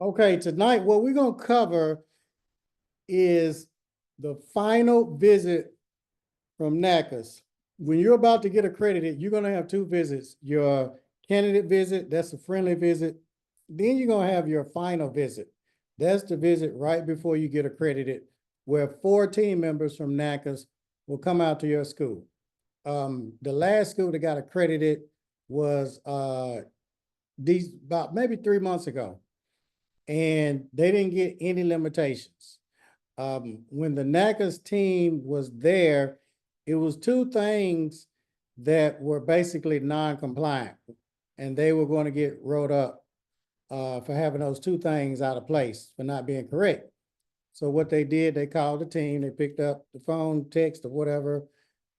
Okay, tonight what we're gonna cover is the final visit from NACCAS. When you're about to get accredited, you're gonna have two visits. Your candidate visit, that's a friendly visit. Then you're gonna have your final visit. That's the visit right before you get accredited, where 4 team members from NACCAS will come out to your school. The last school that got accredited was these about maybe 3 months ago, and they didn't get any limitations. When the NACCAS team was there, it was 2 things that were basically non-compliant, and they were going to get wrote up for having those 2 things out of place, for not being correct. So what they did, they called the team, they picked up the phone, text, or whatever,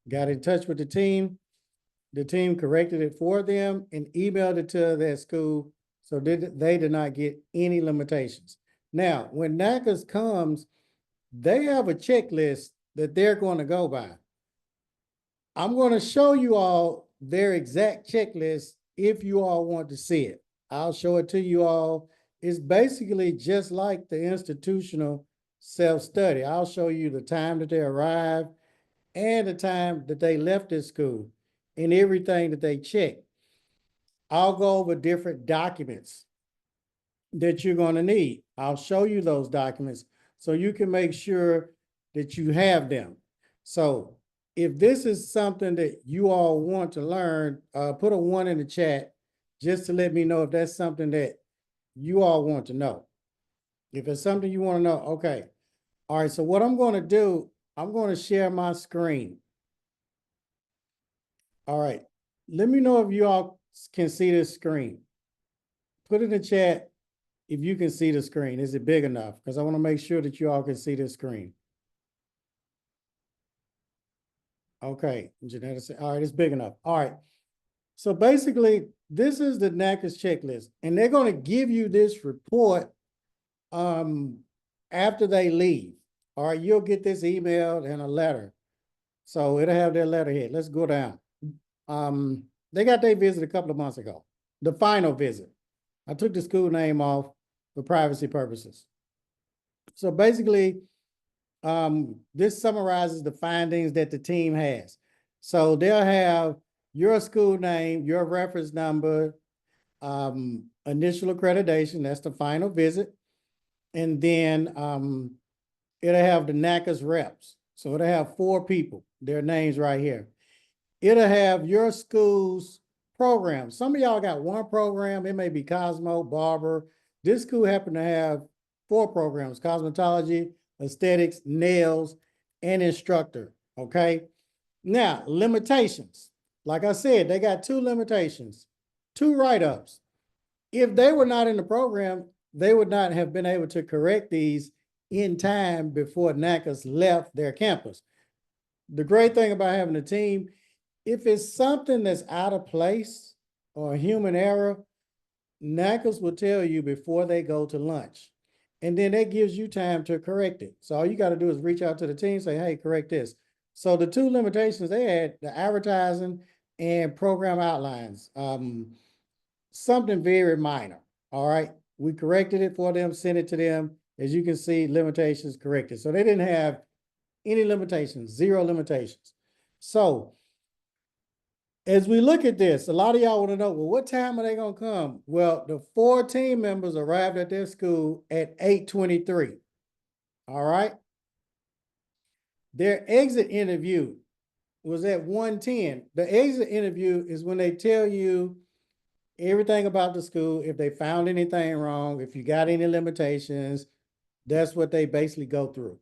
got in touch with the team. The team corrected it for them and emailed it to their school, so they did not get any limitations. Now, when NACCAS comes, they have a checklist that they're going to go by. I'm going to show you all their exact checklist if you all want to see it. I'll show it to you all. It's basically just like the institutional self-study. I'll show you the time that they arrived and the time that they left this school and everything that they checked. I'll go over different documents that you're going to need. I'll show you those documents so you can make sure that you have them. So if this is something that you all want to learn, put a 1 in the chat just to let me know if that's something that you all want to know. If it's something you want to know, okay. All right, so what I'm going to do, I'm going to share my screen. All right, let me know if you all can see this screen. Put in the chat if you can see the screen. Is it big enough? Because I want to make sure that you all can see this screen. Okay, Janetta said, all right, it's big enough. All right. So basically, this is the NACCAS checklist, and they're going to give you this report after they leave. All right, you'll get this email and a letter. So it'll have their letterhead. Let's go down. They got their visit a couple of months ago, the final visit. I took the school name off for privacy purposes. So basically, this summarizes the findings that the team has. So they'll have your school name, your reference number, initial accreditation, that's the final visit. And then it'll have the NACCAS reps. So it'll have 4 people, their names right here. It'll have your school's program. Some of y'all got 1 program. It may be Cosmo, Barber. This school happened to have 4 programs: cosmetology, aesthetics, nails, and instructor. Okay. Now, limitations. Like I said, they got 2 limitations, 2 write-ups. If they were not in the program, they would not have been able to correct these in time before NACCAS left their campus. The great thing about having a team, if it's something that's out of place or a human error, NACCAS will tell you before they go to lunch. And then that gives you time to correct it. So all you got to do is reach out to the team, say, hey, correct this. So the 2 limitations they had, the advertising and program outlines, something very minor. All right. We corrected it for them, sent it to them. As you can see, limitations corrected. So they didn't have any limitations, 0 limitations. So as we look at this, a lot of y'all want to know, well, what time are they going to come? Well, the 4 team members arrived at their school at 8:23. All right. Their exit interview was at 1:10. The exit interview is when they tell you everything about the school. If they found anything wrong, if you got any limitations, that's what they basically go through.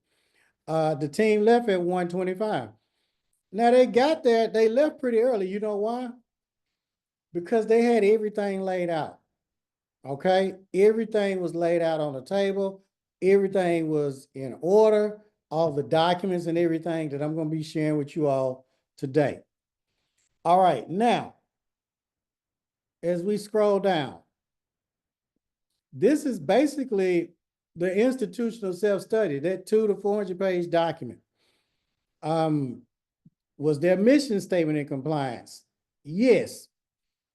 The team left at 1:25. Now they got there, they left pretty early. You know why? Because they had everything laid out. Okay, everything was laid out on the table. Everything was in order. All the documents and everything that I'm going to be sharing with you all today. All right, now, as we scroll down, this is basically the institutional self-study, that 200 to 400 page document. Was their mission statement in compliance? Yes.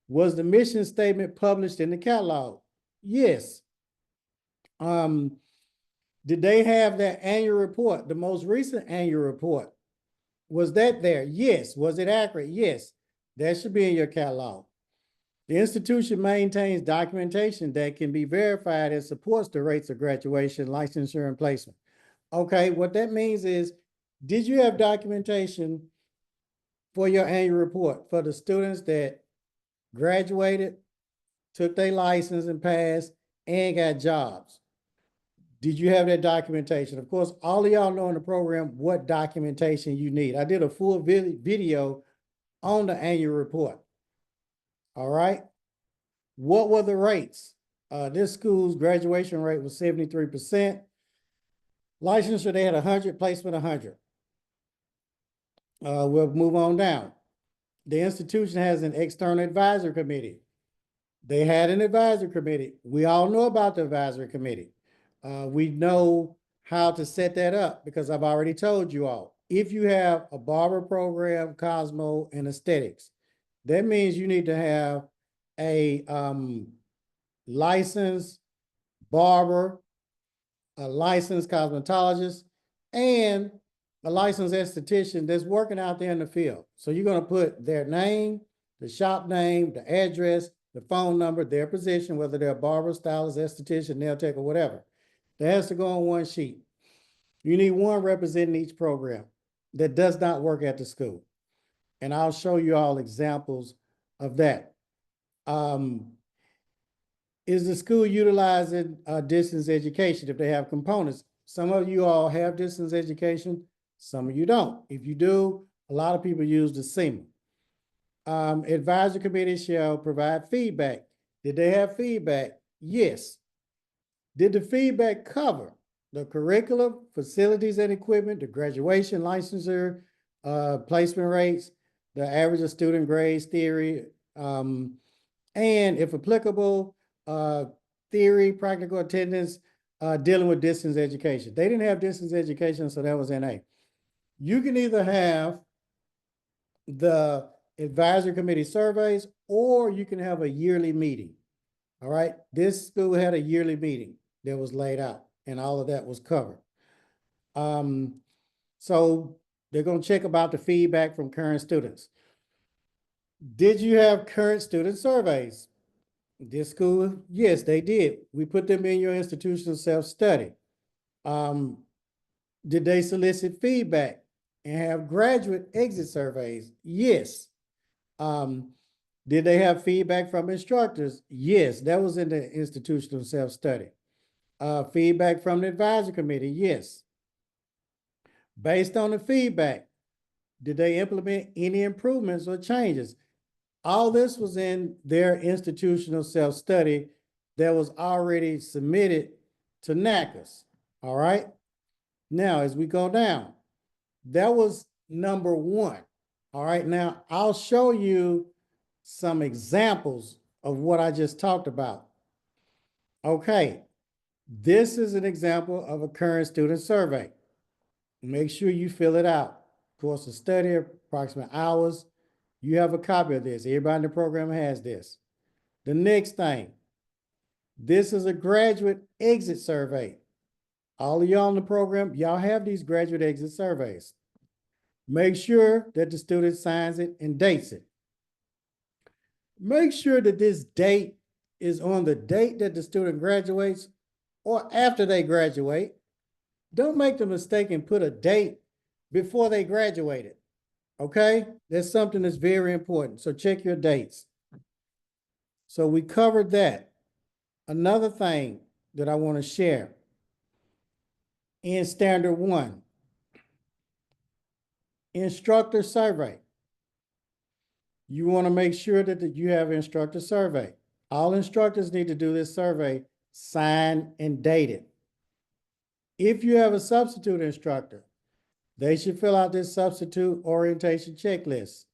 Was the mission statement published in the catalog? Yes. Did they have their annual report, the most recent annual report? Was that there? Yes. Was it accurate? Yes. That should be in your catalog. The institution maintains documentation that can be verified and supports the rates of graduation, licensure, and placement. Okay, what that means is, did you have documentation for your annual report for the students that graduated, took their license and passed, and got jobs? Did you have that documentation? Of course, all of y'all know in the program what documentation you need. I did a full video on the annual report. All right. What were the rates? This school's graduation rate was 73%. Licensure, they had 100, placement 100. We'll move on down. The institution has an external advisory committee. They had an advisory committee. We all know about the advisory committee. We know how to set that up because I've already told you all. If you have a Barber program, Cosmo, and aesthetics, that means you need to have a licensed barber, a licensed cosmetologist, and a licensed esthetician that's working out there in the field. So you're going to put their name, the shop name, the address, the phone number, their position, whether they're a barber, stylist, esthetician, nail tech, or whatever. That has to go on one sheet. You need one representing each program that does not work at the school. And I'll show you all examples of that. Is the school utilizing distance education if they have components? Some of you all have distance education, some of you don't. If you do, a lot of people use the SEMA. Advisory committee shall provide feedback. Did they have feedback? Yes. Did the feedback cover the curriculum, facilities and equipment, the graduation, licensure, placement rates, the average of student grades, theory, and if applicable, theory, practical attendance, dealing with distance education? They didn't have distance education, so that was NA. You can either have the advisory committee surveys or you can have a yearly meeting. All right, this school had a yearly meeting that was laid out and all of that was covered. So they're going to check about the feedback from current students. Did you have current student surveys? This school, yes, they did. We put them in your institutional self-study. Did they solicit feedback and have graduate exit surveys? Yes. Did they have feedback from instructors? Yes, that was in the institutional self-study. Feedback from the advisory committee? Yes. Based on the feedback, did they implement any improvements or changes? All this was in their institutional self-study that was already submitted to NACCAS. All right. Now, as we go down, that was number one. All right. Now, I'll show you some examples of what I just talked about. Okay. This is an example of a current student survey. Make sure you fill it out. Course of study, approximate hours. You have a copy of this. Everybody in the program has this. The next thing, this is a graduate exit survey. All of y'all in the program, y'all have these graduate exit surveys. Make sure that the student signs it and dates it. Make sure that this date is on the date that the student graduates or after they graduate. Don't make the mistake and put a date before they graduated. Okay, that's something that's very important. So check your dates. So we covered that. Another thing that I want to share in standard 1, instructor survey. You want to make sure that you have an instructor survey. All instructors need to do this survey, sign and date it. If you have a substitute instructor, they should fill out this substitute orientation checklist.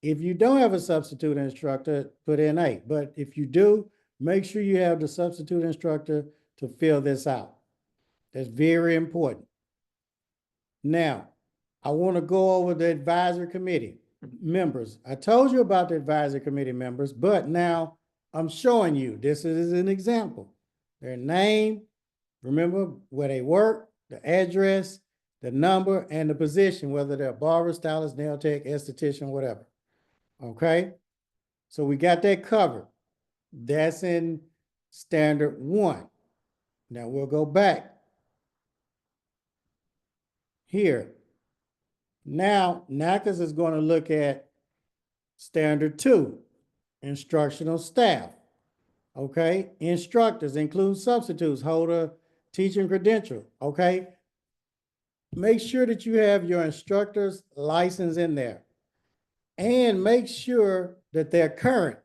If you don't have a substitute instructor, put in NA. But if you do, make sure you have the substitute instructor to fill this out. That's very important. Now, I want to go over the advisory committee members. I told you about the advisory committee members, but now I'm showing you. This is an example. Their name, Remember where they work, the address, the number, and the position, whether they're barber, stylist, nail tech, esthetician, whatever. Okay? So we got that covered. That's in standard 1. Now we'll go back here. Now, NACCAS is going to look at standard 2, instructional staff. Okay? Instructors include substitutes, hold a teaching credential. Okay? Make sure that you have your instructor's license in there. And make sure that they're current.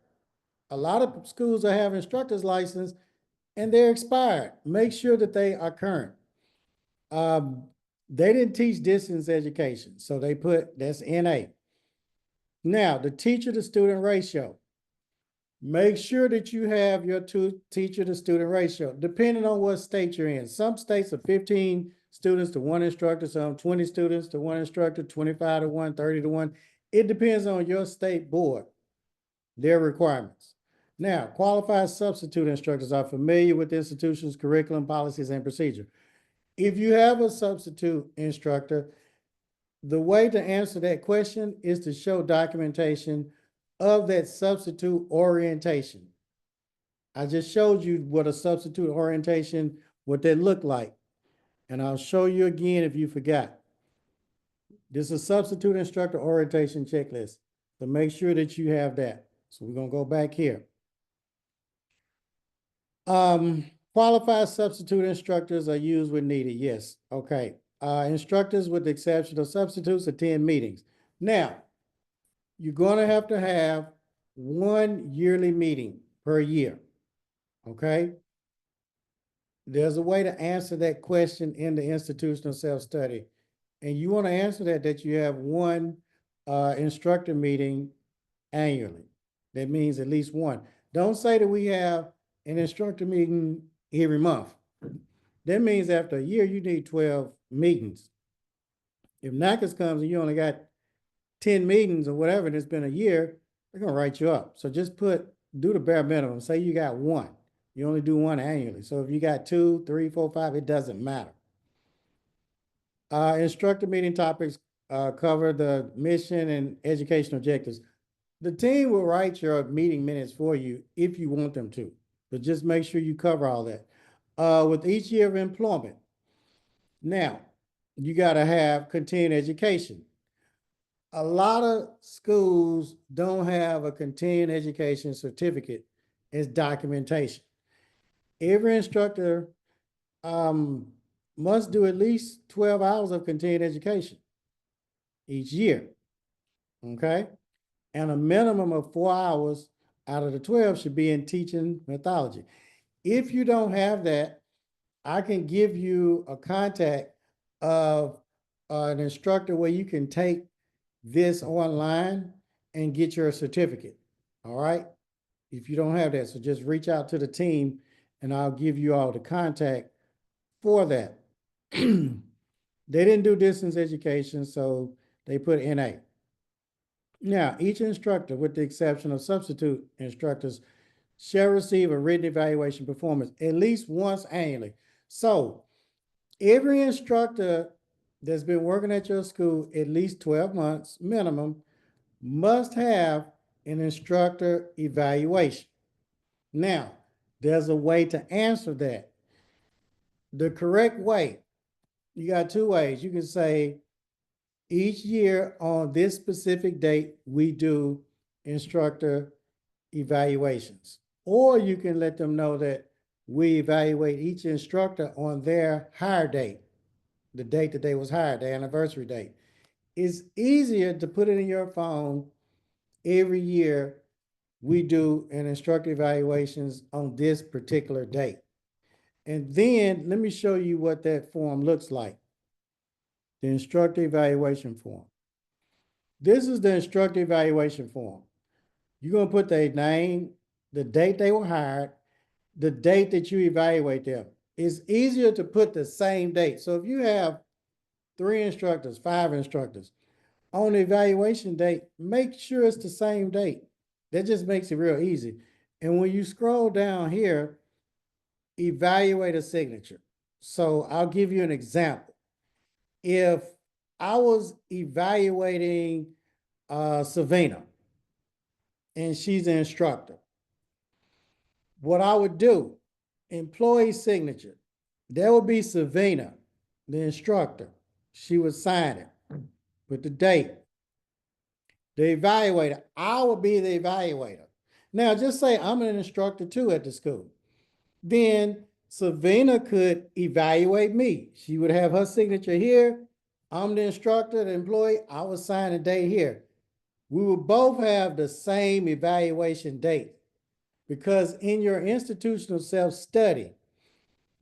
A lot of schools that have instructor's license and they're expired. Make sure that they are current. They didn't teach distance education, so they put that's NA. Now, the teacher to student ratio. Make sure that you have your teacher to student ratio, depending on what state you're in. Some states are 15 students to 1 instructor, some 20 students to 1 instructor, 25 to 1, 30 to 1. It depends on your state board, their requirements. Now, qualified substitute instructors are familiar with the institution's curriculum, policies, and procedure. If you have a substitute instructor, the way to answer that question is to show documentation of that substitute orientation. I just showed you what a substitute orientation, what that looked like. And I'll show you again if you forgot. This is a substitute instructor orientation checklist. So make sure that you have that. So we're going to go back here. Qualified substitute instructors are used when needed. Yes. Okay. Instructors, with the exception of substitutes, attend meetings. Now, you're going to have 1 yearly meeting per year. Okay. There's a way to answer that question in the institutional self-study. And you want to answer that you have 1 instructor meeting annually. That means at least 1. Don't say that we have an instructor meeting every month. That means after a year, you need 12 meetings. If NACCAS comes and you only got 10 meetings or whatever, and it's been a year, they're going to write you up. So just do the bare minimum. Say you got 1. You only do 1 annually. So if you got 2, 3, 4, 5, it doesn't matter. Instructor meeting topics cover the mission and educational objectives. The team will write your meeting minutes for you if you want them to, but just make sure you cover all that. With each year of employment. Now, you got to have continuing education. A lot of schools don't have a continuing education certificate as documentation. Every instructor must do at least 12 hours of continuing education each year. Okay? And a minimum of 4 hours out of the 12 should be in teaching methodology. If you don't have that, I can give you a contact of an instructor where you can take this online and get your certificate. All right? If you don't have that, so just reach out to the team and I'll give you all the contact for that. They didn't do distance education, so they put NA. Now, each instructor, with the exception of substitute instructors, shall receive a written evaluation performance at least once annually. So every instructor that's been working at your school at least 12 months minimum must have an instructor evaluation. Now, there's a way to answer that. The correct way, you got 2 ways. You can say, each year on this specific date, we do instructor evaluations. Or you can let them know that we evaluate each instructor on their hire date, the date that they was hired, the anniversary date. It's easier to put it in your phone. Every year, we do an instructor evaluations on this particular date. And then let me show you what that form looks like. The instructor evaluation form. This is the instructor evaluation form. You're going to put their name, the date they were hired, the date that you evaluate them. It's easier to put the same date. So if you have 3 instructors, 5 instructors, on the evaluation date, make sure it's the same date. That just makes it real easy. And when you scroll down here, evaluate a signature. So I'll give you an example. If I was evaluating Savannah and she's an instructor, what I would do, employee signature, there would be Savannah, the instructor. She would sign it with the date. The evaluator, I would be the evaluator. Now, just say I'm an instructor too at the school. Then Savannah could evaluate me. She would have her signature here. I'm the instructor, the employee. I would sign a date here. We will both have the same evaluation date because in your institutional self-study,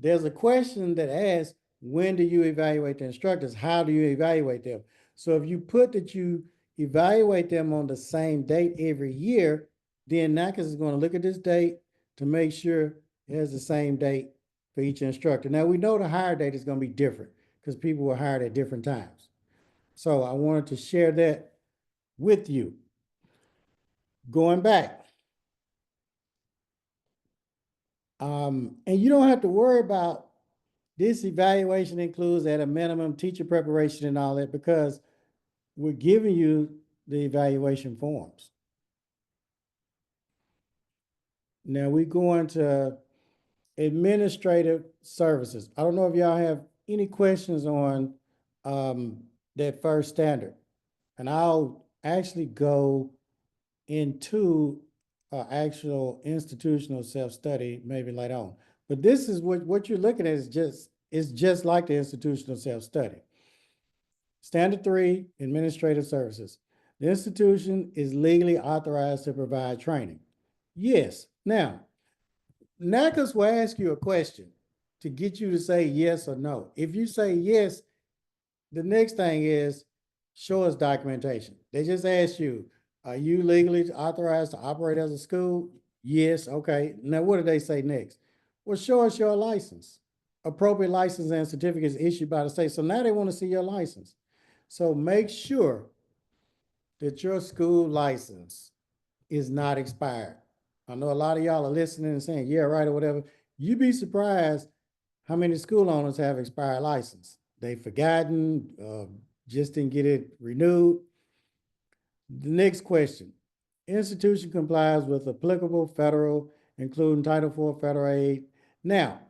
there's a question that asks, when do you evaluate the instructors? How do you evaluate them? So if you put that you evaluate them on the same date every year, then NACCAS is going to look at this date to make sure it has the same date for each instructor. Now, we know the hire date is going to be different because people were hired at different times. So I wanted to share that with you. Going back. And you don't have to worry about this evaluation includes at a minimum teacher preparation and all that because we're giving you the evaluation forms. Now we go into administrative services. I don't know if y'all have any questions on that first standard. And I'll actually go into actual institutional self-study maybe later on. But this is what you're looking at is just like the institutional self-study. Standard 3, administrative services. The institution is legally authorized to provide training. Yes. Now, NACCAS will ask you a question to get you to say yes or no. If you say yes, the next thing is show us documentation. They just ask you, are you legally authorized to operate as a school? Yes. Okay. Now, what do they say next? Well, show us your license. Appropriate license and certificates issued by the state. So now they want to see your license. So make sure that your school license is not expired. I know a lot of y'all are listening and saying, yeah, right, or whatever. You'd be surprised how many school owners have expired license. They've forgotten, just didn't get it renewed. The next question. Institution complies with applicable federal, including Title IV federal aid. Now,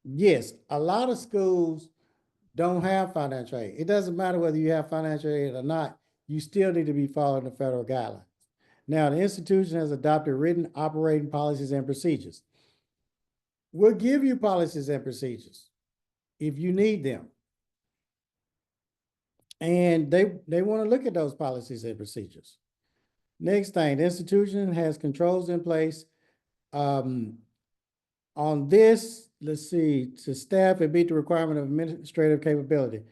yes, a lot of schools don't have financial aid. It doesn't matter whether you have financial aid or not, you still need to be following the federal guidelines. Now, the institution has adopted written operating policies and procedures. We'll give you policies and procedures if you need them. And they want to look at those policies and procedures. Next thing, the institution has controls in place on this, let's see, to staff and meet the requirement of administrative capability.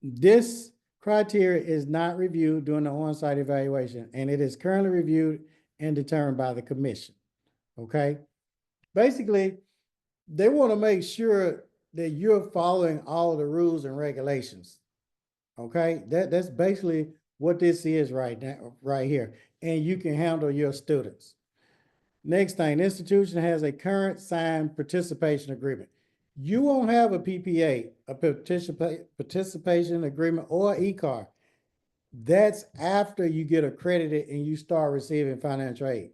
This criteria is not reviewed during the on-site evaluation, and it is currently reviewed and determined by the commission, okay? Basically, they want to make sure that you're following all the rules and regulations, okay? That's basically what this is right now, right here, and you can handle your students. Next thing, the institution has a current signed participation agreement. You won't have a PPA, a participation agreement, or ECAR. That's after you get accredited and you start receiving financial aid.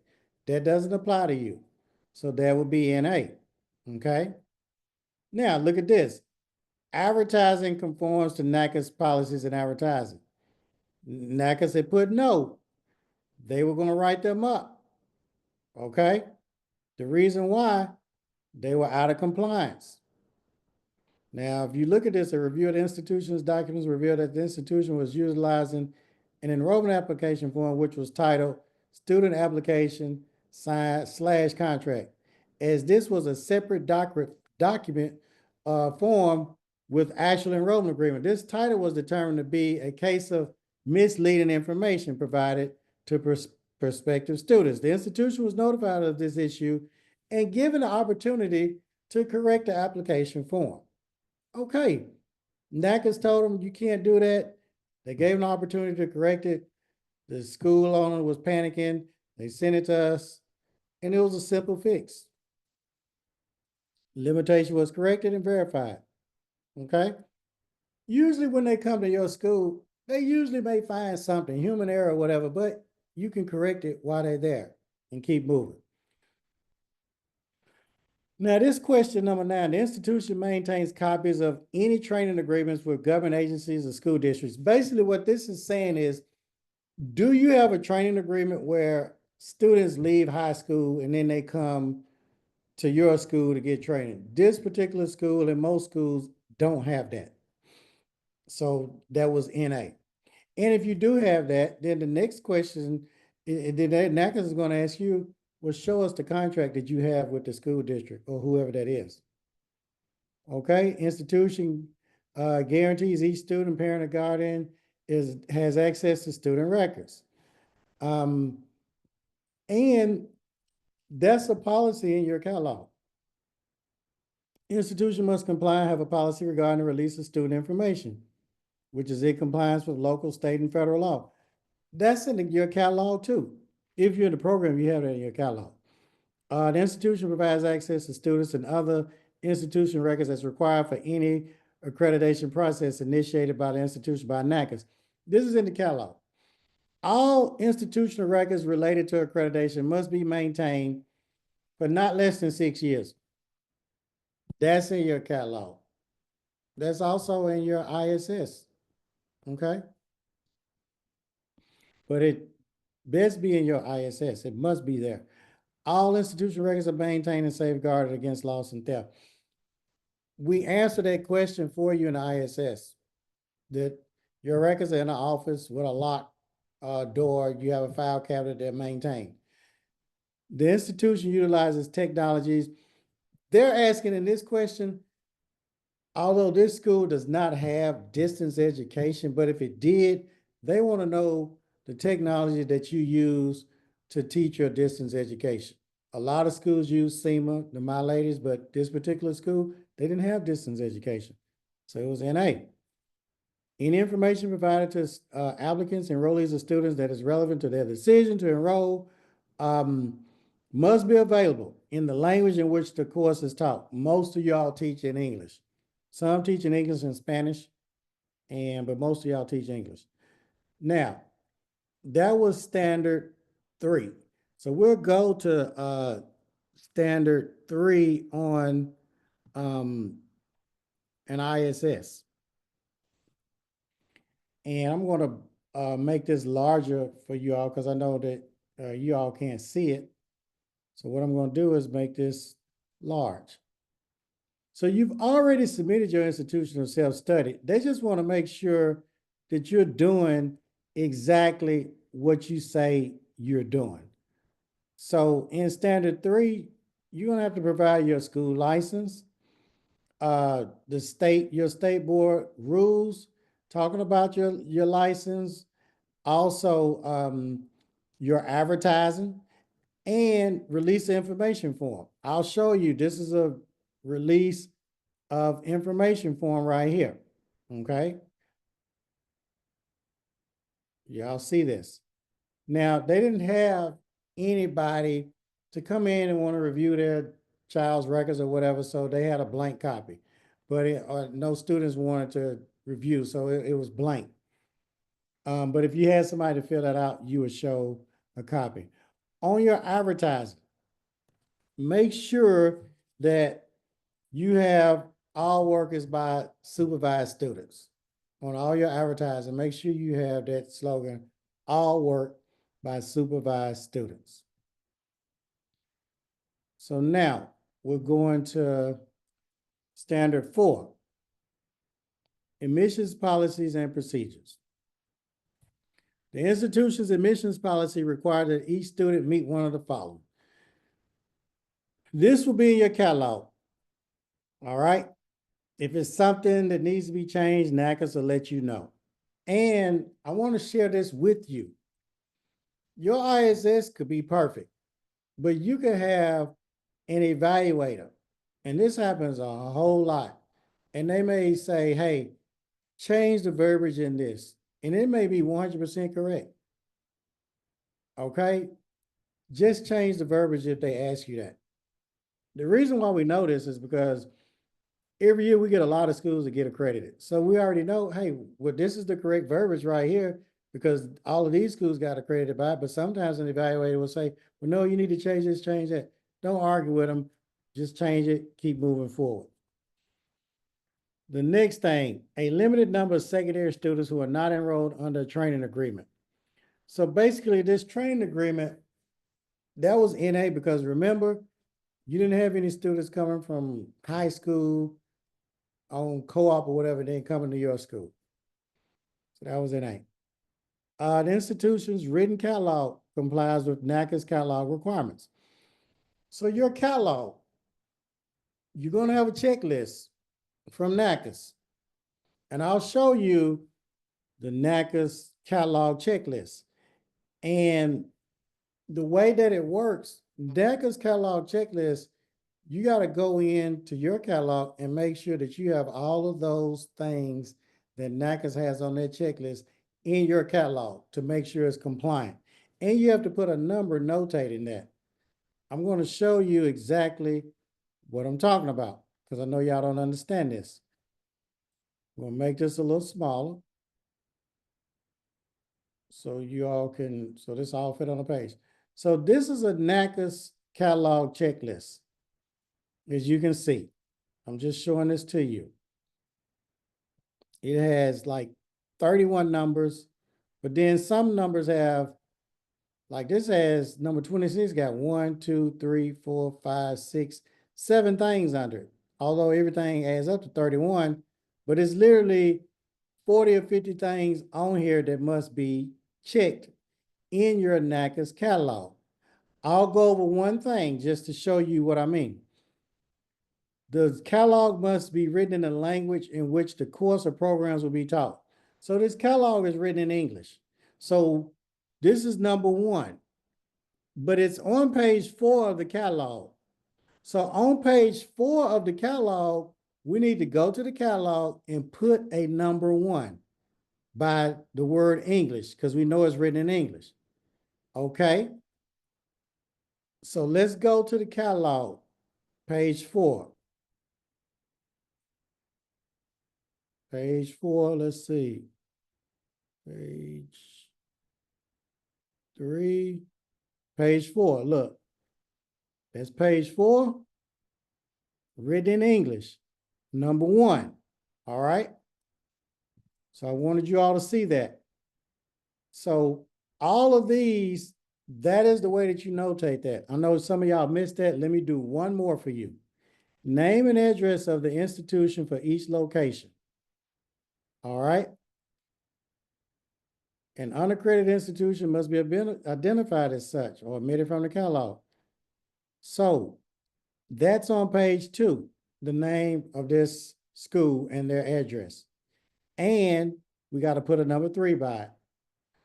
That doesn't apply to you. So that would be NA, okay? Now, look at this. Advertising conforms to NACCAS policies and advertising. NACCAS had put no. They were going to write them up, okay? The reason why, they were out of compliance. Now, if you look at this, a review of the institution's documents revealed that the institution was utilizing an enrollment application form, which was titled Student Application / Contract. As this was a separate document form with actual enrollment agreement. This title was determined to be a case of misleading information provided to prospective students. The institution was notified of this issue and given the opportunity to correct the application form. Okay, NACCAS told them you can't do that. They gave them an opportunity to correct it. The school owner was panicking. They sent it to us, and it was a simple fix. Limitation was corrected and verified. Okay? Usually when they come to your school, they usually may find something, human error or whatever, but you can correct it while they're there and keep moving. Now, this question number 9, the institution maintains copies of any training agreements with government agencies or school districts. Basically, what this is saying is, do you have a training agreement where students leave high school and then they come to your school to get training? This particular school and most schools don't have that. So that was NA. And if you do have that, then the next question, then NACCAS is going to ask you, well, show us the contract that you have with the school district or whoever that is. Okay, institution guarantees each student, parent, or guardian has access to student records. And that's a policy in your catalog. Institution must comply and have a policy regarding the release of student information, which is in compliance with local, state, and federal law. That's in your catalog too. If you're in the program, you have that in your catalog. The institution provides access to students and other institution records as required for any accreditation process initiated by the institution by NACCAS. This is in the catalog. All institutional records related to accreditation must be maintained for not less than 6 years. That's in your catalog. That's also in your ISS. Okay? But it best be in your ISS. It must be there. All institutional records are maintained and safeguarded against loss and theft. We answer that question for you in the ISS, that your records are in an office with a locked door. You have a file cabinet that maintained. The institution utilizes technologies. They're asking in this question, although this school does not have distance education, but if it did, they want to know the technology that you use to teach your distance education. A lot of schools use SEMA, the My Ladies, but this particular school, they didn't have distance education. So it was NA. Any information provided to applicants, enrollees, or students that is relevant to their decision to enroll must be available in the language in which the course is taught. Most of y'all teach in English. Some teach in English and Spanish, but most of y'all teach English. Now, that was standard 3. So we'll go to standard 3 on an ISS. And I'm going to make this larger for you all because I know that you all can't see it. So what I'm going to do is make this large. So you've already submitted your institutional self-study. They just want to make sure that you're doing exactly what you say you're doing. So in standard 3, you're going to have to provide your school license, your state board rules, talking about your license, also your advertising, and release information form. I'll show you, this is a release of information form right here, okay? Y'all see this. Now, they didn't have anybody to come in and want to review their child's records or whatever, so they had a blank copy. But no students wanted to review, so it was blank. But if you had somebody to fill that out, you would show a copy. On your advertising, make sure that you have all workers by supervised students. On all your advertising, make sure you have that slogan, all work by supervised students. So now we're going to standard 4, admissions policies and procedures. The institution's admissions policy requires that each student meet one of the following. This will be in your catalog. All right. If it's something that needs to be changed, NACCAS will let you know. And I want to share this with you. Your ISS could be perfect, but you could have an evaluator, and this happens a whole lot. And they may say, hey, change the verbiage in this, and it may be 100% correct. Okay? Just change the verbiage if they ask you that. The reason why we know this is because every year we get a lot of schools that get accredited. So we already know, hey, well, this is the correct verbiage right here because all of these schools got accredited by it. But sometimes an evaluator will say, well, no, you need to change this, change that. Don't argue with them. Just change it, keep moving forward. The next thing, a limited number of secondary students who are not enrolled under a training agreement. So basically this training agreement, that was NA because remember, you didn't have any students coming from high school on co-op or whatever, then coming to your school. So that was NA. The institution's written catalog complies with NACCAS catalog requirements. So your catalog, you're going to have a checklist from NACCAS. And I'll show you the NACCAS catalog checklist. And the way that it works, NACCAS catalog checklist, you got to go into your catalog and make sure that you have all of those things that NACCAS has on their checklist in your catalog to make sure it's compliant. And you have to put a number notating that. I'm going to show you exactly what I'm talking about because I know y'all don't understand this. We'll make this a little smaller so you all can, so this all fit on the page. So this is a NACCAS catalog checklist. As you can see, I'm just showing this to you. It has like 31 numbers, but then some numbers have, like this has number 26 got 1, 2, 3, 4, 5, 6, 7 things under it. Although everything adds up to 31, but it's literally 40 or 50 things on here that must be checked in your NACCAS catalog. I'll go over one thing just to show you what I mean. The catalog must be written in a language in which the course or programs will be taught. So this catalog is written in English. So this is number 1, but it's on page 4 of the catalog. So on page 4 of the catalog, we need to go to the catalog and put a number 1 by the word English because we know it's written in English. Okay. So let's go to the catalog, page 4. Page 4, let's see. Page 3, page 4, look. That's page 4, written in English, number 1, all right? So I wanted you all to see that. So all of these, that is the way that you notate that. I know some of y'all missed that. Let me do one more for you. Name and address of the institution for each location. All right. An unaccredited institution must be identified as such or omitted from the catalog. So that's on page 2, the name of this school and their address. And we got to put a number 3 by it.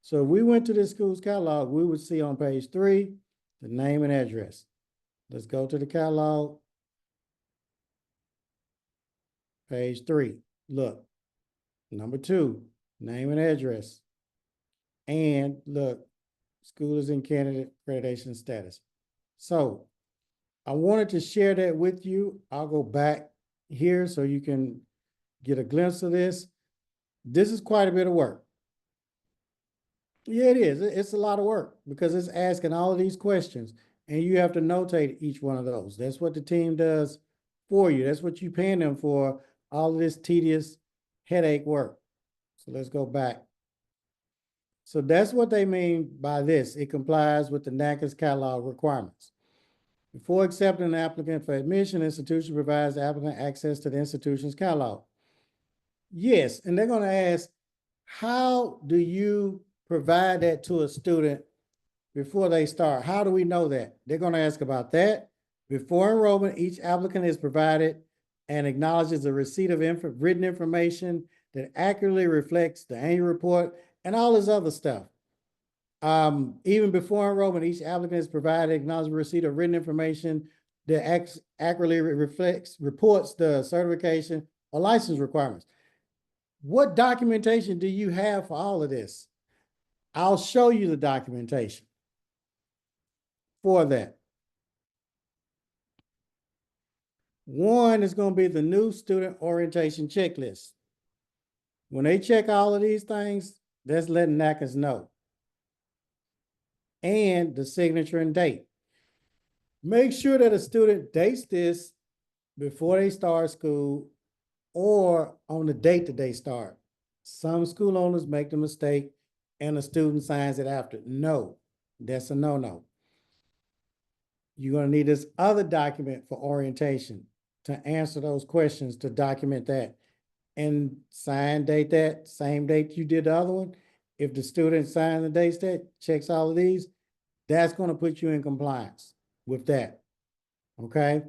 So if we went to this school's catalog, we would see on page 3, the name and address. Let's go to the catalog. Page 3, look, number 2, name and address. And look, school is in candidate accreditation status. So I wanted to share that with you. I'll go back here so you can get a glimpse of this. This is quite a bit of work. Yeah, it is. It's a lot of work because it's asking all of these questions and you have to notate each one of those. That's what the team does for you. That's what you're paying them for, all of this tedious headache work. So let's go back. So that's what they mean by this. It complies with the NACCAS catalog requirements. Before accepting an applicant for admission, the institution provides the applicant access to the institution's catalog. Yes, and they're going to ask, how do you provide that to a student before they start? How do we know that? They're going to ask about that. Before enrollment, each applicant is provided and acknowledges the receipt of written information that accurately reflects the annual report and all this other stuff. Even before enrollment, each applicant is provided acknowledgement receipt of written information that accurately reports the certification or license requirements. What documentation do you have for all of this? I'll show you the documentation for that. One is going to be the new student orientation checklist. When they check all of these things, that's letting NACCAS know. And the signature and date. Make sure that a student dates this before they start school or on the date that they start. Some school owners make the mistake and the student signs it after. No, that's a no-no. You're going to need this other document for orientation to answer those questions, to document that. And sign, date that, same date you did the other one. If the student signs the dates that, checks all of these, that's going to put you in compliance with that. Okay?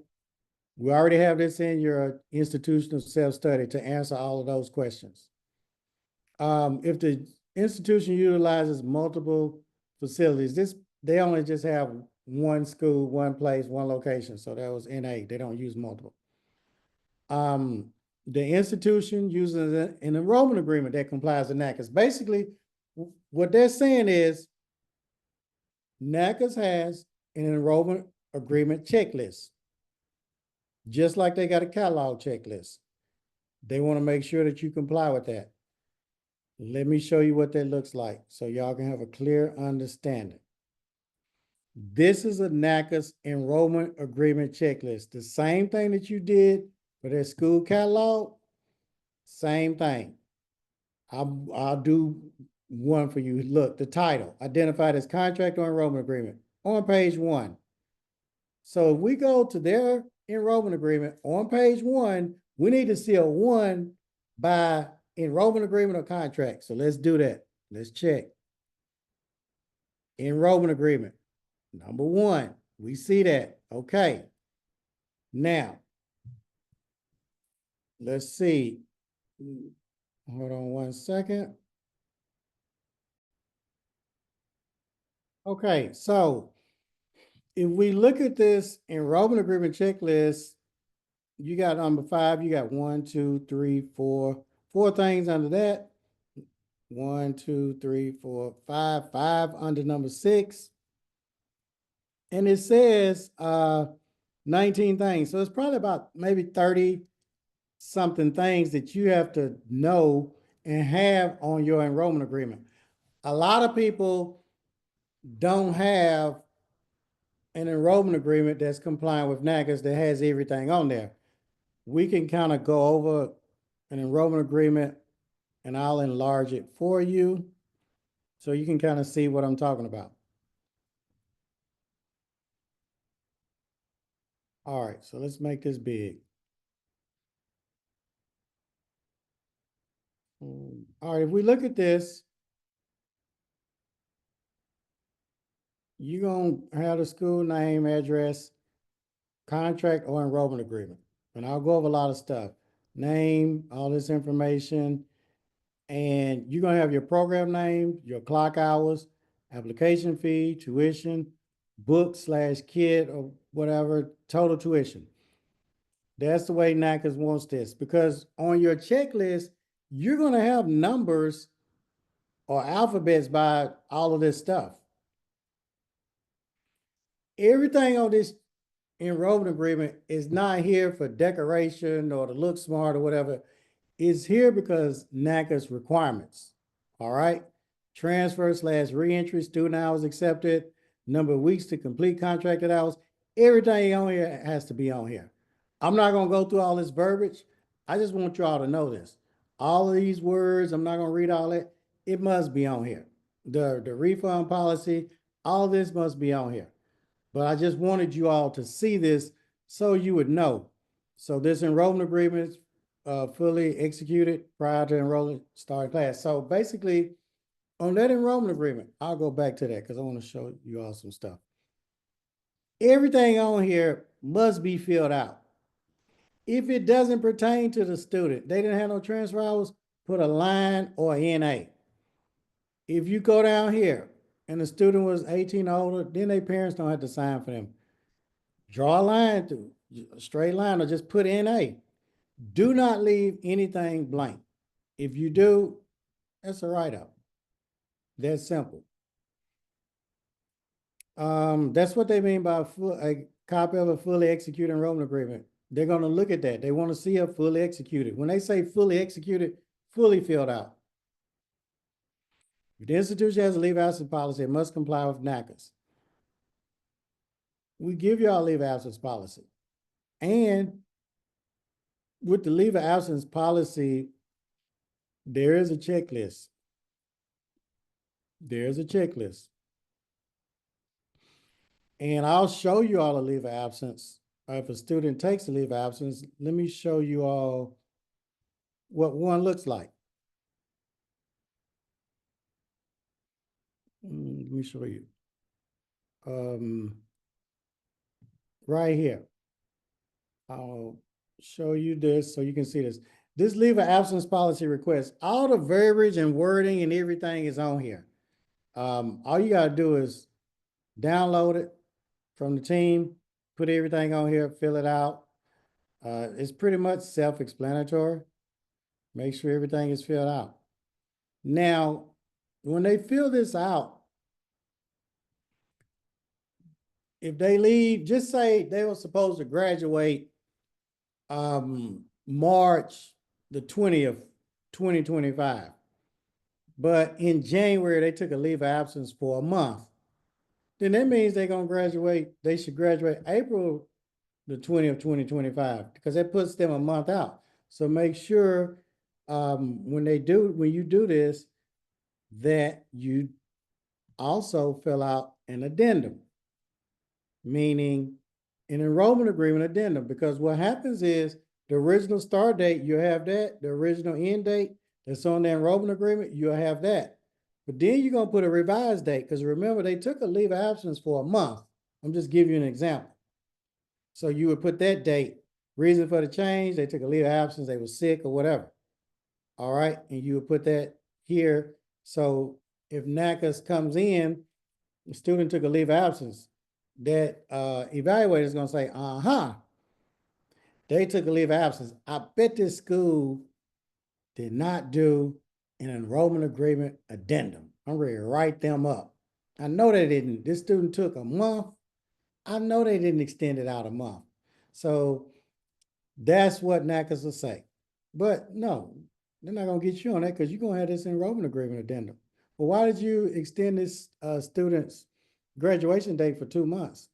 We already have this in your institutional self-study to answer all of those questions. If the institution utilizes multiple facilities, they only just have one school, one place, one location. So that was NA. They don't use multiple. The institution uses an enrollment agreement that complies with NACCAS. Basically, what they're saying is NACCAS has an enrollment agreement checklist, just like they got a catalog checklist. They want to make sure that you comply with that. Let me show you what that looks like so y'all can have a clear understanding. This is a NACCAS enrollment agreement checklist. The same thing that you did for their school catalog, same thing. I'll do one for you. Look, the title, identified as contract or enrollment agreement, on page 1. So if we go to their enrollment agreement on page 1, we need to see a 1 by enrollment agreement or contract. So let's do that. Let's check. Enrollment agreement, number 1. We see that. Okay. Now, let's see. Hold on one second. Okay, so if we look at this enrollment agreement checklist, you got number 5, you got 1, 2, 3, 4 things under that. 1, 2, 3, 4, 5 under number 6. And it says 19 things. So it's probably about maybe 30 something things that you have to know and have on your enrollment agreement. A lot of people don't have an enrollment agreement that's compliant with NACCAS that has everything on there. We can kind of go over an enrollment agreement and I'll enlarge it for you so you can kind of see what I'm talking about. All right, so let's make this big. All right, if we look at this, you're going to have the school name, address, contract, or enrollment agreement. And I'll go over a lot of stuff. Name, all this information. And you're going to have your program name, your clock hours, application fee, tuition, book/kit or whatever, total tuition. That's the way NACCAS wants this, because on your checklist, you're going to have numbers or alphabets by all of this stuff. Everything on this enrollment agreement is not here for decoration or to look smart or whatever. It's here because NACCAS requirements. All right. Transfer/reentry, student hours accepted, number of weeks to complete contracted hours. Everything on here has to be on here. I'm not going to go through all this verbiage. I just want you all to know this. All of these words, I'm not going to read all that. It must be on here. The refund policy, all this must be on here. But I just wanted you all to see this so you would know. So this enrollment agreement is fully executed prior to enrolling starting class. So basically, on that enrollment agreement, I'll go back to that because I want to show you all some stuff. Everything on here must be filled out. If it doesn't pertain to the student, they didn't have no transfer hours, put a line or NA. If you go down here and the student was 18 or older, then their parents don't have to sign for them. Draw a line through, a straight line, or just put NA. Do not leave anything blank. If you do, that's a write-up. That's simple. That's what they mean by a copy of a fully executed enrollment agreement. They're gonna look at that. They want to see it fully executed. When they say fully executed, fully filled out. If the institution has a leave of absence policy, it must comply with NACCAS. We give you our leave of absence policy. And with the leave of absence policy, there is a checklist. There's a checklist. And I'll show you all the leave of absence. If a student takes a leave of absence, let me show you all what one looks like. Let me show you. Right here. I'll show you this so you can see this. This leave of absence policy request, all the verbiage and wording and everything is on here. All you gotta do is download it from the team, put everything on here, fill it out. It's pretty much self-explanatory. Make sure everything is filled out. Now, when they fill this out, if they leave, just say they were supposed to graduate March the 20th, 2025. But in January, they took a leave of absence for a month. Then that means they're going to graduate. They should graduate April the 20th, 2025, because that puts them a month out. So make sure when you do this, that you also fill out an addendum, meaning an enrollment agreement addendum, because what happens is the original start date, you have that, the original end date that's on the enrollment agreement, you'll have that. But then you're going to put a revised date, because remember, they took a leave of absence for a month. I'm just giving you an example. So you would put that date, reason for the change, they took a leave of absence, they were sick or whatever. All right, and you would put that here. So if NACCAS comes in, the student took a leave of absence, that evaluator is going to say, they took a leave of absence. I bet this school did not do an enrollment agreement addendum. I'm ready to write them up. I know they didn't. This student took a month. I know they didn't extend it out a month. So that's what NACCAS will say. But no, they're not going to get you on that, because you're going to have this enrollment agreement addendum. Well, why did you extend this student's graduation date for 2 months?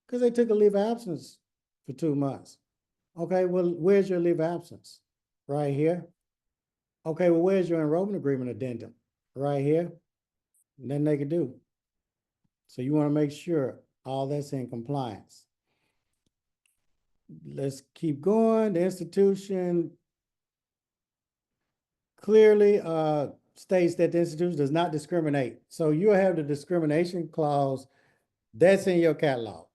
Because they took a leave of absence for 2 months. Okay, well, where's your leave of absence? Right here. Okay, well, where's your enrollment agreement addendum? Right here. Nothing they can do. So you want to make sure all that's in compliance. Let's keep going. The institution clearly states that the institution does not discriminate. So you have the discrimination clause that's in your catalog.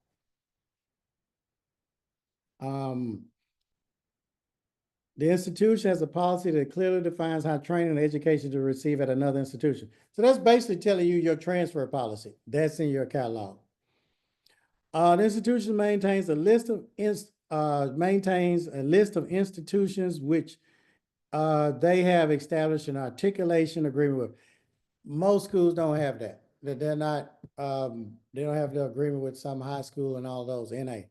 The institution has a policy that clearly defines how training and education to receive at another institution. So that's basically telling you your transfer policy. That's in your catalog. The institution maintains a list of institutions which they have established an articulation agreement with. Most schools don't have that. That they're not. They don't have the agreement with some high school and all those. NA.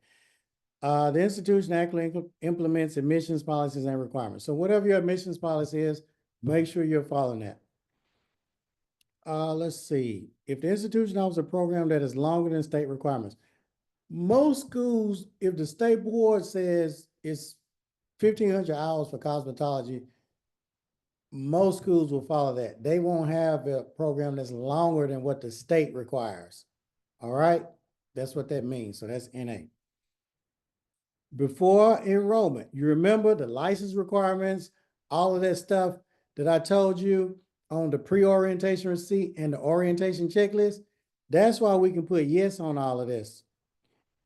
The institution actually implements admissions policies and requirements. So whatever your admissions policy is, make sure you're following that. Let's see. If the institution offers a program that is longer than state requirements, most schools, if the state board says it's 1,500 hours for cosmetology, most schools will follow that. They won't have a program that's longer than what the state requires. All right? That's what that means. So that's NA. Before enrollment, you remember the license requirements, all of that stuff that I told you on the pre-orientation receipt and the orientation checklist. That's why we can put yes on all of this.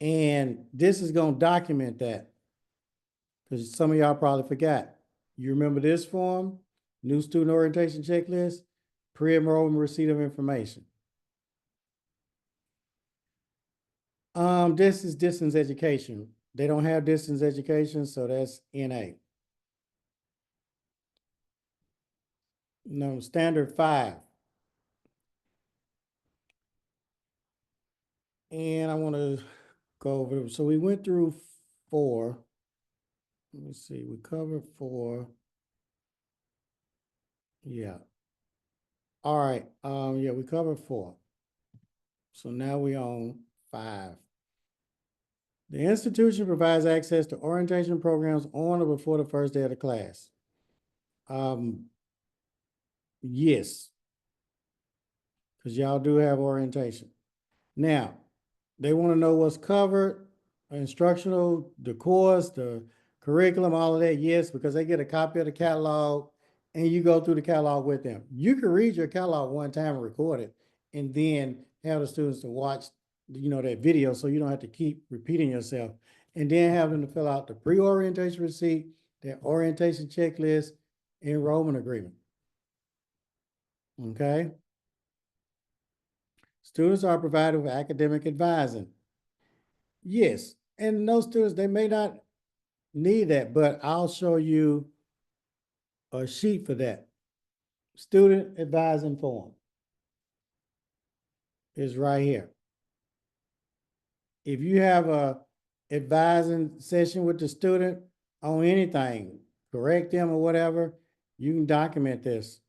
And this is going to document that, because some of y'all probably forgot. You remember this form, new student orientation checklist, pre-enrollment receipt of information. This is distance education. They don't have distance education, so that's NA. No, standard 5. And I want to go over, so we went through 4. let me see, we covered 4. Yeah. All right, yeah, we covered 4. So now we on 5. The institution provides access to orientation programs on or before the first day of the class. Yes, because y'all do have orientation. Now, they want to know what's covered, instructional, the course, the curriculum, all of that. Yes, because they get a copy of the catalog and you go through the catalog with them. You can read your catalog one time and record it and then have the students to watch, that video so you don't have to keep repeating yourself. And then have them to fill out the pre-orientation receipt, their orientation checklist, enrollment agreement. Okay. Students are provided with academic advising. Yes, and those students, they may not need that, but I'll show you a sheet for that. Student advising form is right here. If you have a advising session with the student on anything, correct them or whatever, you can document this.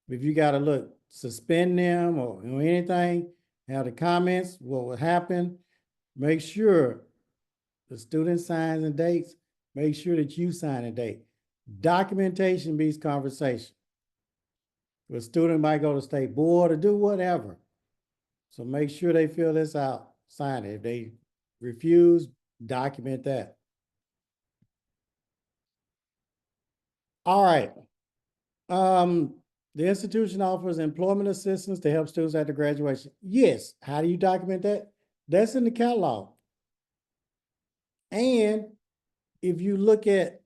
If you got to suspend them or anything, have the comments, what will happen, make sure the student signs and dates, make sure that you sign a date. Documentation beats conversation. A student might go to state board or do whatever. So make sure they fill this out, sign it. If they refuse, document that. All right. The institution offers employment assistance to help students after graduation. Yes. How do you document that? That's in the catalog. And if you look at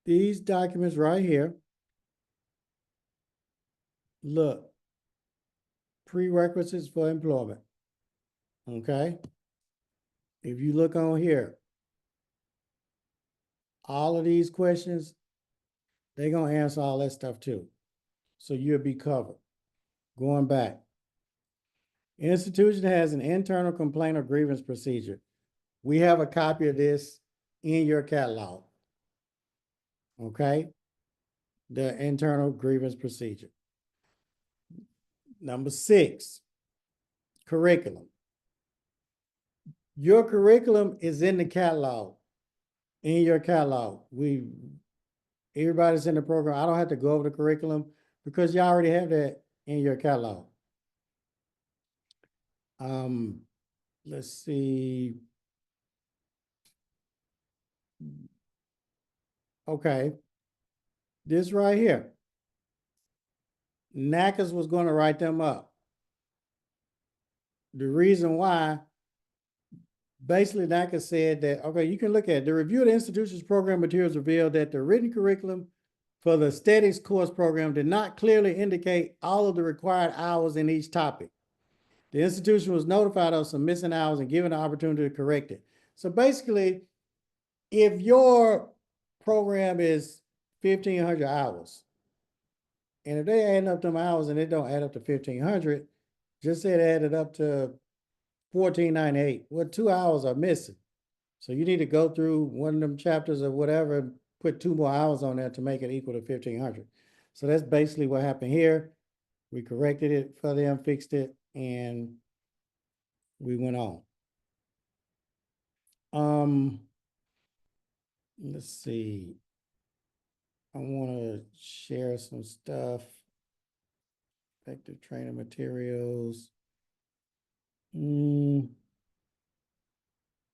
these documents right here, look, prerequisites for employment. Okay. If you look on here, all of these questions, they're going to answer all that stuff too. So you'll be covered. Going back. Institution has an internal complaint or grievance procedure. We have a copy of this in your catalog. Okay. The internal grievance procedure. Number 6, curriculum. Your curriculum is in the catalog, in your catalog. Everybody's in the program. I don't have to go over the curriculum because you already have that in your catalog. Let's see. Okay. This right here. NACCAS was going to write them up. The reason why, basically NACCAS said that, okay, you can look at it. The review of the institution's program materials revealed that the written curriculum for the aesthetics course program did not clearly indicate all of the required hours in each topic. The institution was notified of some missing hours and given the opportunity to correct it. So basically, if your program is 1,500 hours, and if they add up them hours and it don't add up to 1,500, just say it added up to 1,498. Well, 2 hours are missing. So you need to go through one of them chapters or whatever and put 2 more hours on there to make it equal to 1,500. So that's basically what happened here. We corrected it for them, fixed it, and we went on. Let's see. I want to share some stuff. Effective training materials.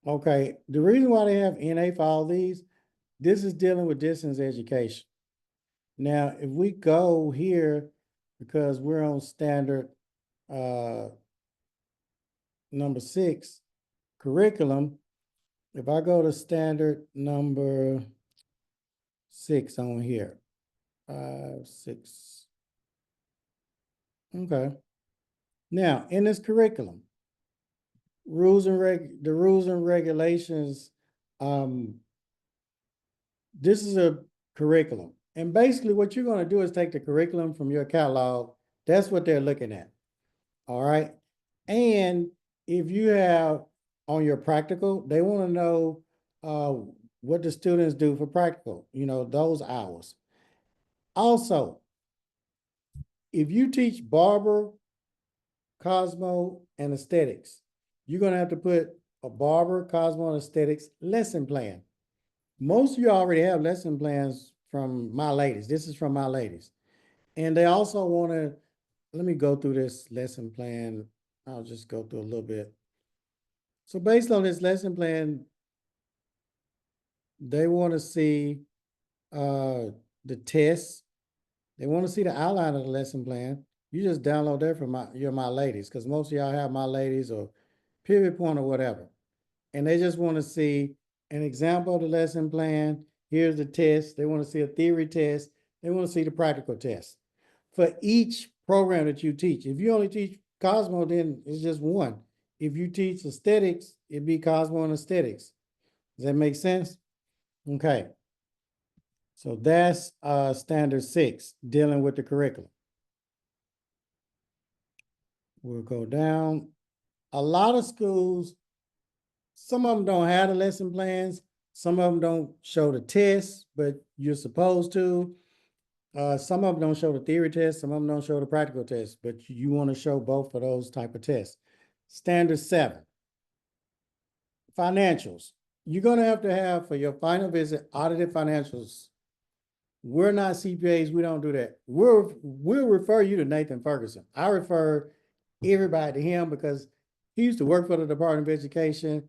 Okay, the reason why they have NA for all these, this is dealing with distance education. Now, if we go here, because we're on standard number 6, curriculum, if I go to standard number 6 on here, 6. Okay. Now, in this curriculum, the rules and regulations, this is a curriculum. And basically what you're going to do is take the curriculum from your catalog. That's what they're looking at. All right. And if you have on your practical, they want to know what the students do for practical, those hours. Also, if you teach Barber, Cosmo, and aesthetics, you're going to have to put a Barber, Cosmo, and aesthetics lesson plan. Most of you already have lesson plans from my ladies. This is from my ladies. And they also want to, let me go through this lesson plan. I'll just go through a little bit. So based on this lesson plan, they want to see the tests. They want to see the outline of the lesson plan. You just download that from my ladies, because most of y'all have my ladies or pivot point or whatever. And they just want to see an example of the lesson plan. Here's the test. They want to see a theory test. They want to see the practical test for each program that you teach. If you only teach Cosmo, then it's just one. If you teach aesthetics, it'd be Cosmo and aesthetics. Does that make sense? Okay. So that's standard 6, dealing with the curriculum. We'll go down. A lot of schools, some of them don't have the lesson plans. Some of them don't show the tests, but you're supposed to. Some of them don't show the theory test. Some of them don't show the practical test, but you want to show both of those type of tests. Standard 7, financials. You're going to have for your final visit, audited financials. We're not CPAs. We don't do that. We'll refer you to Nathan Ferguson. I refer everybody to him because he used to work for the Department of Education.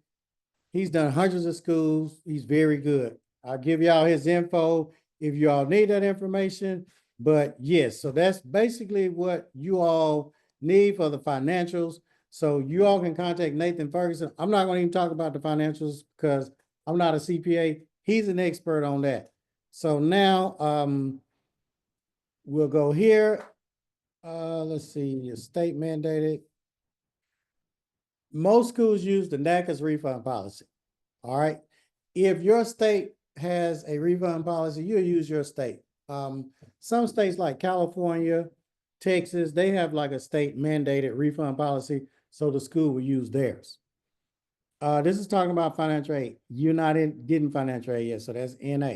He's done hundreds of schools. He's very good. I'll give y'all his info if y'all need that information. But yes, so that's basically what you all need for the financials. So you all can contact Nathan Ferguson. I'm not going to even talk about the financials because I'm not a CPA. He's an expert on that. So now we'll go here. Let's see, state mandated. Most schools use the NACCAS refund policy. All right. If your state has a refund policy, you'll use your state. Some states like California, Texas, they have like a state mandated refund policy, so the school will use theirs. This is talking about financial aid. You're not getting financial aid yet, so that's NA.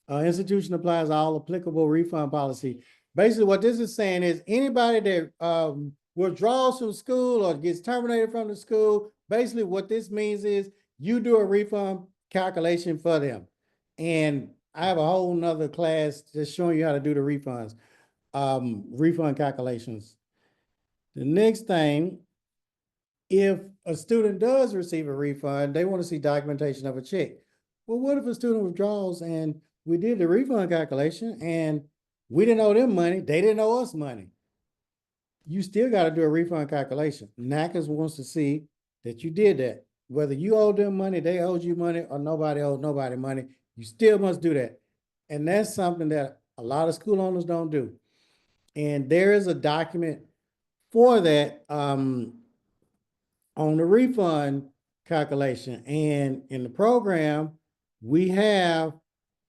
Institution applies all applicable refund policy. Basically, what this is saying is anybody that withdraws from school or gets terminated from the school, basically what this means is you do a refund calculation for them. And I have a whole nother class just showing you how to do the refunds, refund calculations. The next thing, if a student does receive a refund, they want to see documentation of a check. Well, what if a student withdraws and we did the refund calculation and we didn't owe them money, they didn't owe us money? You still got to do a refund calculation. NACCAS wants to see that you did that. Whether you owe them money, they owed you money, or nobody owed nobody money, you still must do that. And that's something that a lot of school owners don't do. And there is a document for that on the refund calculation. And in the program, we have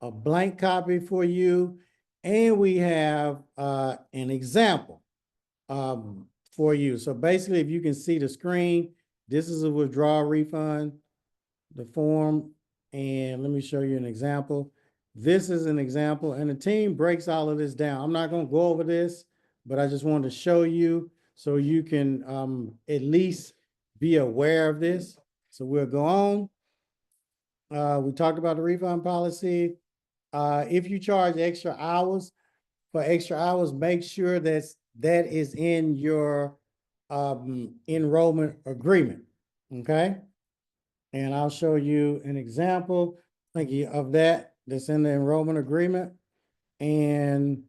a blank copy for you, and we have an example for you. So basically, if you can see the screen, this is a withdrawal refund, the form, and let me show you an example. This is an example, and the team breaks all of this down. I'm not going to go over this, but I just wanted to show you so you can at least be aware of this. So we'll go on. We talked about the refund policy. If you charge extra hours, make sure that is in your enrollment agreement, okay? And I'll show you an example of that that's in the enrollment agreement. And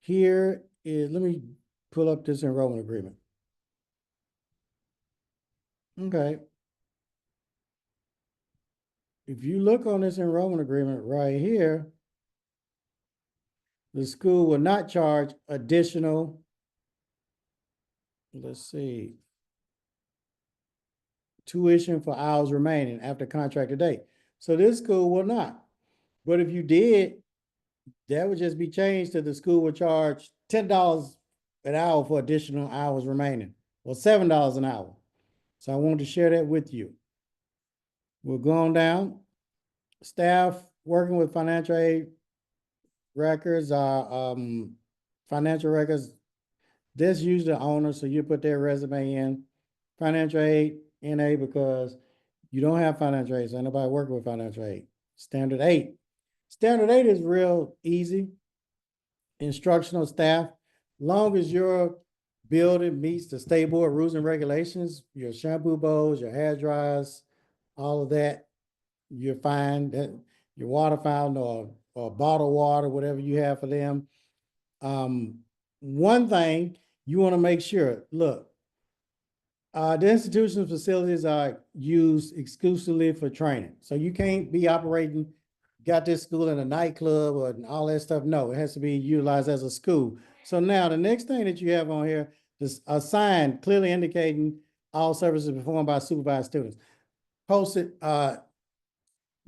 here is, let me pull up this enrollment agreement. Okay. If you look on this enrollment agreement right here, the school will not charge additional, let's see, tuition for hours remaining after contracted date. So this school will not. But if you did, that would just be changed to the school will charge $10 an hour for additional hours remaining, or $7 an hour. So I wanted to share that with you. We're going down. staff working with financial aid records are, financial records. This usually the owner, so you put their resume in. Financial aid, NA, because you don't have financial aid, so ain't nobody working with financial aid. Standard 8. Standard 8 is real easy. Instructional staff, long as your building meets the state board rules and regulations, your shampoo bowls, your hair dryers, all of that, you're fine. That your water fountain or bottled water, whatever you have for them. One thing you want to make sure, look, the institutional facilities are used exclusively for training. So you can't be operating, got this school in a nightclub or all that stuff. No, it has to be utilized as a school. So now the next thing that you have on here is a sign clearly indicating all services performed by supervised students. Posted,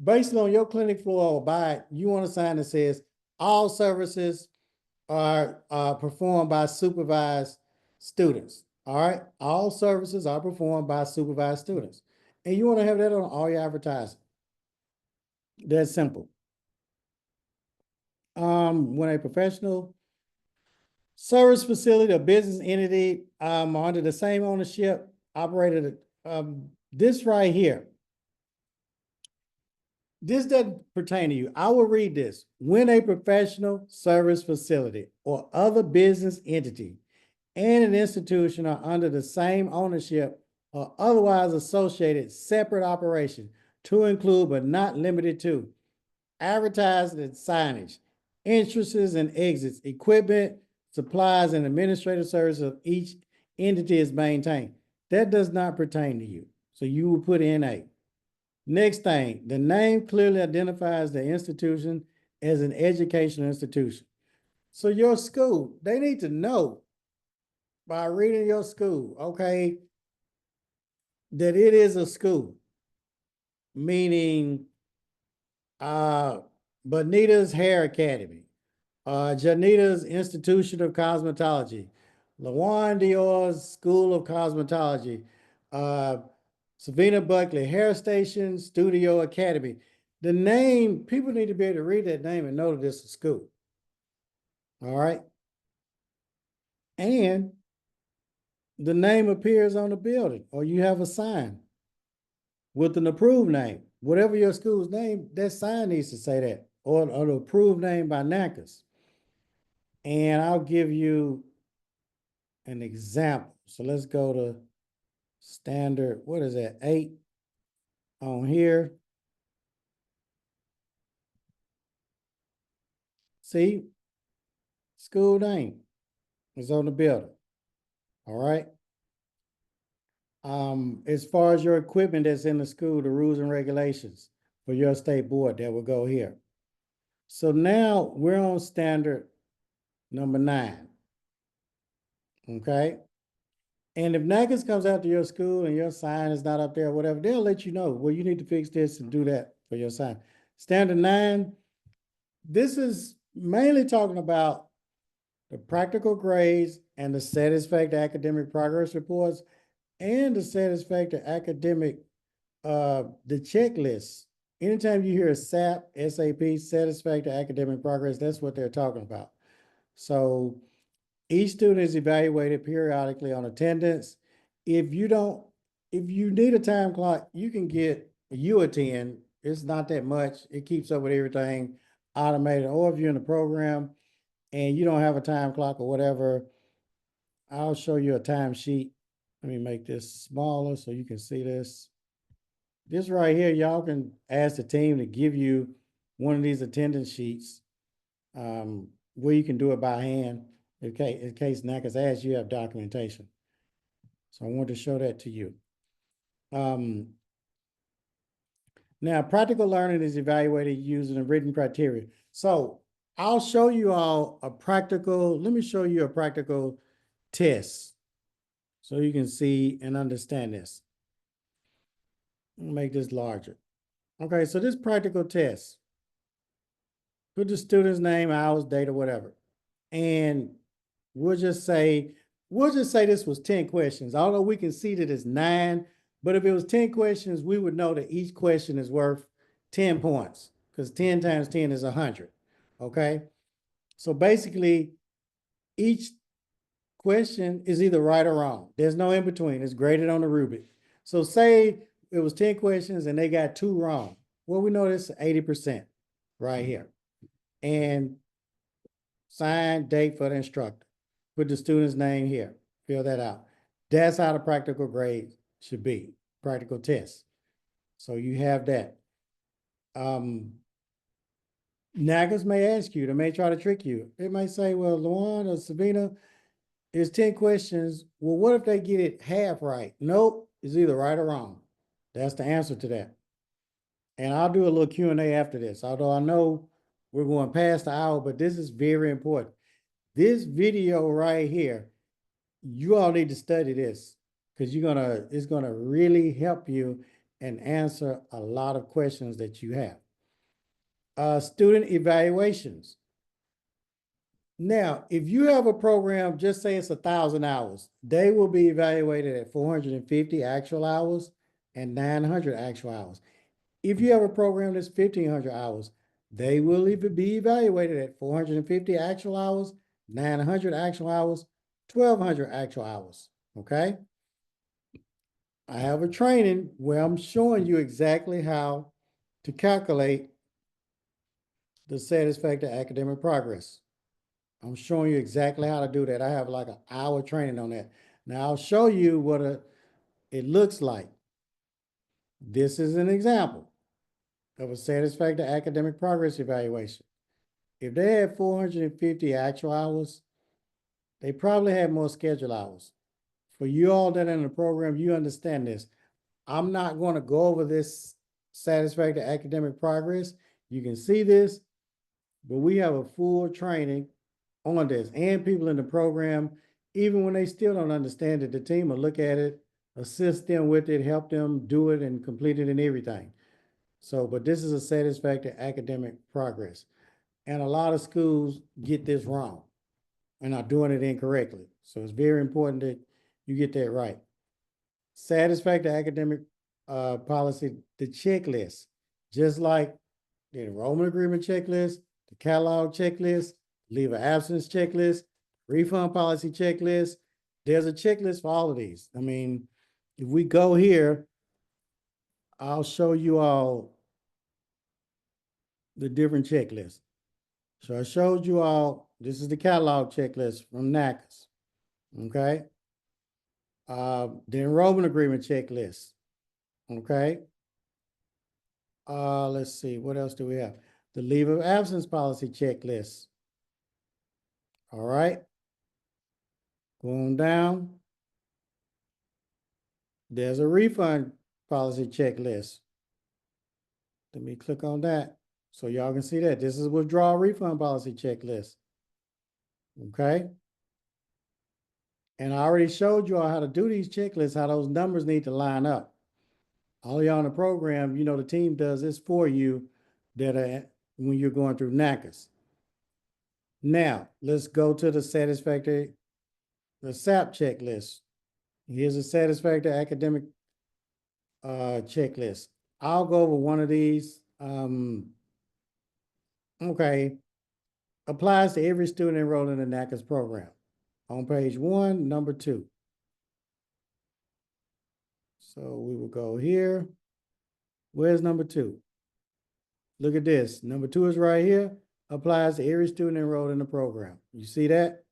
based on your clinic floor or by it, you want a sign that says all services are performed by supervised students. All right. All services are performed by supervised students. And you want to have that on all your advertising. That's simple. When a professional service facility or business entity under the same ownership operated, this right here, this doesn't pertain to you. I will read this. When a professional service facility or other business entity and an institution are under the same ownership or otherwise associated separate operation to include but not limited to advertising and signage, entrances and exits, equipment, supplies, and administrative services of each entity is maintained. That does not pertain to you. So you will put NA. Next thing, the name clearly identifies the institution as an educational institution. So your school, they need to know by reading your school, okay, that it is a school, meaning Bonita's Hair Academy, Janita's Institution of Cosmetology, LaJuan Dior's School of Cosmetology, Savina Buckley Hair Station Studio Academy. The name, people need to be able to read that name and know that this is a school. All right. And the name appears on the building, or you have a sign with an approved name. Whatever your school's name, that sign needs to say that, or an approved name by NACCAS. And I'll give you an example. So let's go to standard, what is that, 8 on here. See, school name is on the building. All right. As far as your equipment that's in the school, the rules and regulations for your state board, that will go here. So now we're on standard number 9. Okay. And if NACCAS comes out to your school and your sign is not up there or whatever, they'll let you know, well, you need to fix this and do that for your sign. Standard 9, this is mainly talking about the practical grades and the satisfactory academic progress reports and the satisfactory academic, the checklist. Anytime you hear SAP, satisfactory academic progress, that's what they're talking about. So each student is evaluated periodically on attendance. If you need a time clock, you can get a U-attend. It's not that much. It keeps up with everything automated. Or if you're in the program and you don't have a time clock or whatever, I'll show you a time sheet. Let me make this smaller so you can see this. This right here, y'all can ask the team to give you one of these attendance sheets where you can do it by hand. In case NACCAS asks, you have documentation. So I want to show that to you. Now, practical learning is evaluated using a written criteria. So I'll show you all a practical, let me show you a practical test so you can see and understand this. I'll make this larger. Okay, so this practical test, put the student's name, hours, date, or whatever. And we'll just say this was 10 questions. Although we can see that it's 9, but if it was 10 questions, we would know that each question is worth 10 points, because 10 times 10 is 100, okay? So basically, each question is either right or wrong. There's no in between. It's graded on the rubric. So say it was 10 questions and they got 2 wrong. Well, we know this is 80% right here. And sign, date for the instructor. Put the student's name here. Fill that out. That's how the practical grade should be, practical test. So you have that. NACCAS may ask you, they may try to trick you. It may say, well, Luan or Sabina, it's 10 questions. Well, what if they get it half right? Nope, it's either right or wrong. That's the answer to that. And I'll do a little Q&A after this, although I know we're going past the hour, but this is very important. This video right here, you all need to study this because it's gonna really help you and answer a lot of questions that you have. Student evaluations. Now, if you have a program, just say it's 1,000 hours, they will be evaluated at 450 actual hours and 900 actual hours. If you have a program that's 1,500 hours, they will even be evaluated at 450 actual hours, 900 actual hours, 1,200 actual hours, okay? I have a training where I'm showing you exactly how to calculate the satisfactory academic progress. I'm showing you exactly how to do that. I have like an hour training on that. Now I'll show you what it looks like. This is an example of a satisfactory academic progress evaluation. If they had 450 actual hours, they probably had more scheduled hours. For you all that are in the program, you understand this. I'm not going to go over this satisfactory academic progress. You can see this, but we have a full training on this, and people in the program, even when they still don't understand it, the team will look at it, assist them with it, help them do it and complete it and everything. So, but this is a satisfactory academic progress. And a lot of schools get this wrong and are doing it incorrectly. So it's very important that you get that right. Satisfactory academic policy, the checklist, just like the enrollment agreement checklist, the catalog checklist, leave of absence checklist, refund policy checklist. There's a checklist for all of these. I mean, if we go here, I'll show you all the different checklists. So I showed you all, this is the catalog checklist from NACCAS, okay? The enrollment agreement checklist, okay? Let's see, what else do we have? The leave of absence policy checklist. All right. Going down. There's a refund policy checklist. Let me click on that so y'all can see that. This is withdrawal refund policy checklist. Okay. And I already showed you all how to do these checklists, how those numbers need to line up. All y'all in the program, you know, the team does this for you that when you're going through NACCAS. Now, let's go to the satisfactory, the SAP checklist. Here's a satisfactory academic checklist. I'll go over one of these. Okay. Applies to every student enrolled in the NACCAS program. On page 1, number 2. So we will go here. Where's number 2? Look at this. Number 2 is right here. Applies to every student enrolled in the program. You see that?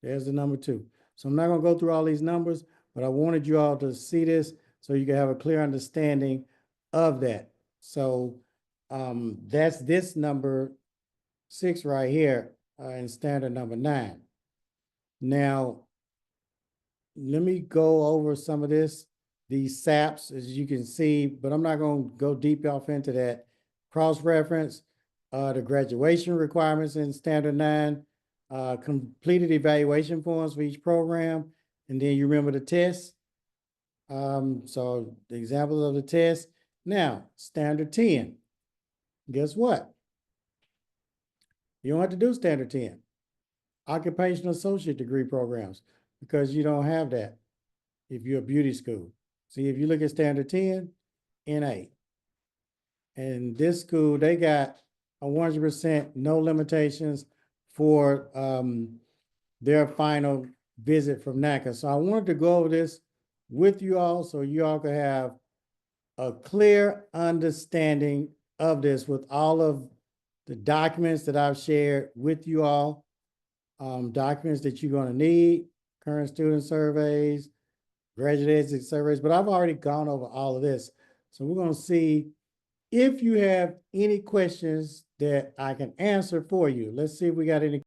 There's the number 2. So I'm not going to go through all these numbers, but I wanted you all to see this so you can have a clear understanding of that. So that's this number 6 right here in standard number 9. Now, let me go over some of this, these SAPs, as you can see, but I'm not going to go deep off into that. Cross-reference, the graduation requirements in standard 9, completed evaluation forms for each program, and then you remember the tests. So the examples of the test. Now, standard 10. Guess what? You don't have to do standard 10. Occupational associate degree programs, because you don't have that if you're a beauty school. See, if you look at standard 10, NA. And this school, they got a 100% no limitations for their final visit from NACCAS. So I wanted to go over this with you all so you all could have a clear understanding of this with all of the documents that I've shared with you all, documents that you're going to need, current student surveys, graduate exit surveys, but I've already gone over all of this. So we're going to see if you have any questions that I can answer for you. Let's see if we got any